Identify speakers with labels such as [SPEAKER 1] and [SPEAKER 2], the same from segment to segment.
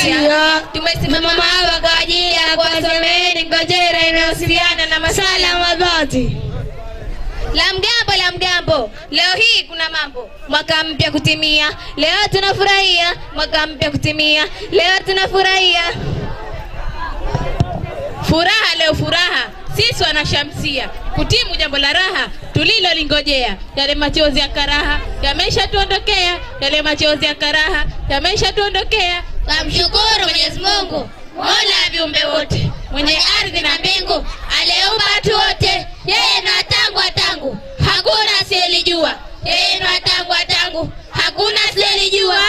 [SPEAKER 1] demokrasia. Tumesimama hapa kwa ajili ya kuwasamehe ngojera inayohusiana na masala ya wazazi. La mgambo, leo hii kuna mambo. Mwaka mpya kutimia, leo tunafurahia. Mwaka mpya kutimia, leo tunafurahia. Furaha leo furaha, sisi wanashamsia kutimu jambo la raha tulilolingojea. Yale machozi ya karaha yamesha tuondokea, yale machozi ya karaha yamesha tuondokea. Tumshukuru Mwenyezi Mungu, Mola wa viumbe wote, mwenye ardhi na mbingu, aliyeumba watu wote. Yeye na tangu hakuna asiyelijua, yeye na tangu hakuna asiyelijua.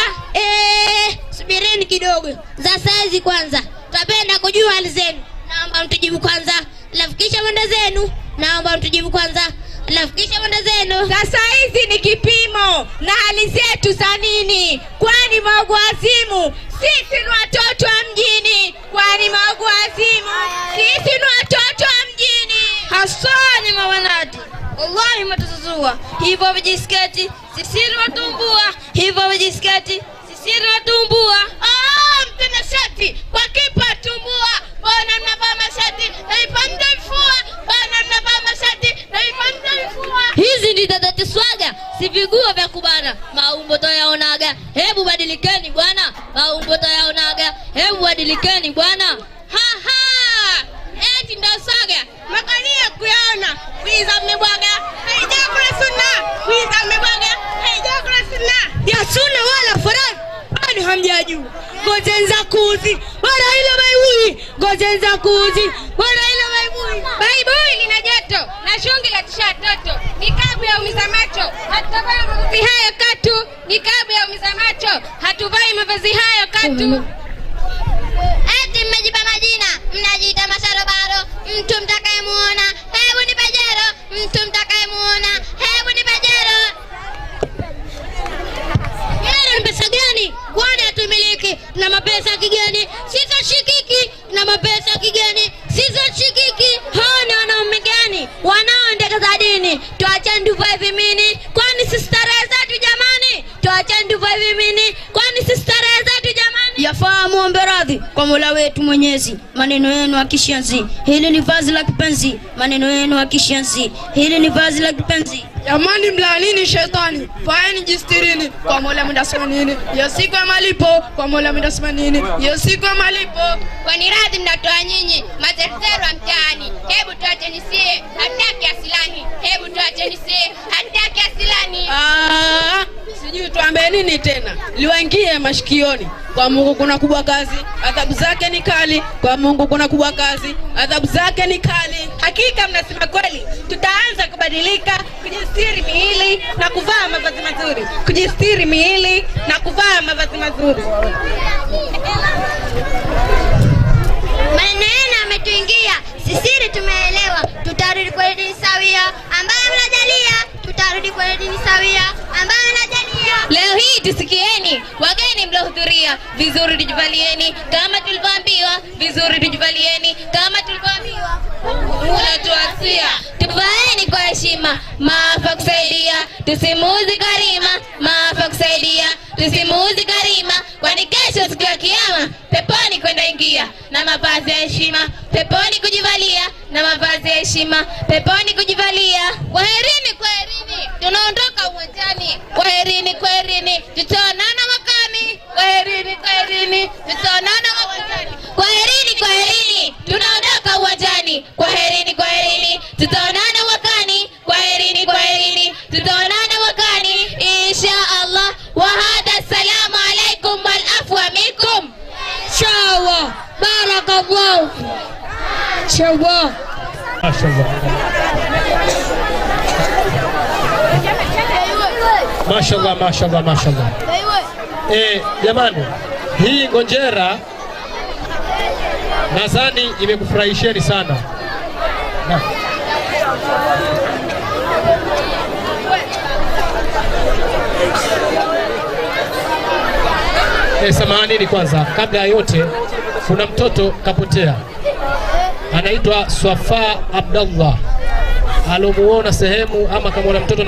[SPEAKER 2] Subirini kidogo, za saizi kwanza, tutapenda kujua hali zenu. Naomba mtujibu kwanza, alafu kisha mwenda zenu. Naomba mtujibu kwanza, alafu kisha mwenda zenu.
[SPEAKER 1] Sasa hizi ni kipimo na hali zetu za nini? Kwani maugwazimu sisi ni watoto wa mjini? Kwani maugwazimu sisi ni watoto wa mjini?
[SPEAKER 2] Hasani mawanati, wallahi matuzuzua. Hivyo vijisketi sisi ni watumbua, hivyo vijisketi sisi ni watumbua.
[SPEAKER 1] Mtena shati kwa kipa tumbua. Bwana mnavaa mashati na ipanda mfua. Bwana mnavaa mashati na ipanda mfua.
[SPEAKER 2] Hizi ndi tatati swaga, si viguo vya kubana. Maumbo toyaonaga, hebu badilikeni bwana. Maumbo toyaonaga, hebu badilikeni bwana.
[SPEAKER 1] Eti ndo swaga, makalia kuyaona. Wiza mmebwaga, haija kuna sunna. Wiza mmebwaga, haija kuna sunna.
[SPEAKER 2] Ya sunna wala farad, bado hamjajua. Ngojenza kuzi, wala ilo baibui. Ngojenza kuzi, wala ilo baibui.
[SPEAKER 1] Baibui lina joto na shungi la tisha toto. Nikabu ya umiza macho, hatuvai mavazi hayo katu. Nikabu ya umiza macho, hatuvai mavazi hayo katu.
[SPEAKER 2] Eti mmejipa majina, mnajiita masharobaro. Mtu mtakayemuona, hebu ni pejero. Mtu mtakayemuona, hebu ni pejero. Yale ni pesa gani? Kwani hatumiliki na mapesa ya kigeni? Sisi shikiki na mapesa ya kigeni. Sisi shikiki. Hana wanaume gani wanaoendeka za dini? Tuacheni tuvae vimini, kwani si starehe zetu jamani? Tuacheni tuvae vimini, kwani si starehe zetu jamani? Yafaa muombe radhi kwa Mola wetu Mwenyezi. Maneno yenu akishanzi, hili ni vazi la kipenzi. Maneno yenu akishanzi, hili ni vazi la kipenzi.
[SPEAKER 1] Jamani mlanini shetani, faeni jistirini. Kwa Mola mndasema nini? Hiyo siku ya malipo. Kwa Mola mndasema nini? Hiyo siku ya malipo. Kwa ni radhi mnatoa nyinyi mateteru wa mtaani. Hebu tuacheni sie, hataki asilani. Hebu tuacheni sie, hataki asilani. Sijui tuambie nini tena. Liwaingie mashikioni. Kwa Mungu kuna kubwa kazi, adhabu zake ni kali. Kwa Mungu kuna kubwa kazi, adhabu zake ni kali. Hakika mnasema kweli, tutaanza kubadilika, kujistiri miili na kuvaa mavazi mazuri. Kujistiri miili na kuvaa mavazi mazuri.
[SPEAKER 2] Maneno yenu yametuingia, sisiri tumeelewa. Tutarudi kwa dini sawia ambayo mnajalia. Tutarudi kwa dini sawia ambayo mnajalia.
[SPEAKER 1] Leo hii tusikieni, wageni mlohudhuria. Vizuri tujivalieni kama tulivyoambiwa. Vizuri tujivalieni kama tulivyoambiwa. Unatuasia tuvaeni kwa heshima. Maafa kusaidia, tusimuuzi karima. Maafa kusaidia, tusimuuzi karima. Kwani kesho siku ya kiyama peponi kwenda ingia na mavazi ya heshima. Peponi kujivalia na mavazi ya heshima. Peponi kujivalia. Kwaherini, kwaherini, tunaondoka uwanjani. Kwaherini, kwaherini, tutaonana mwakani. Kwaherini, kwaherini, tutaonana mwakani. Kwaherini, kwaherini, tunaondoka uwanjani. Kwaherini, kwaherini, tutaonana mwakani. Kwaherini, kwaherini, tutaonana mwakani insha Allah. Wa hada, assalamu alaikum wal afwa minkum.
[SPEAKER 2] Inshallah. Barakallahu. Inshallah.
[SPEAKER 3] Mashallah, mashallah, mashallah. Jamani, hii ngonjera nadhani imekufurahisheni sana. Samahanini kwanza, kabla ya yote kuna mtoto kapotea. Anaitwa Swafa Abdallah. Alomuona sehemu ama kama una mtoto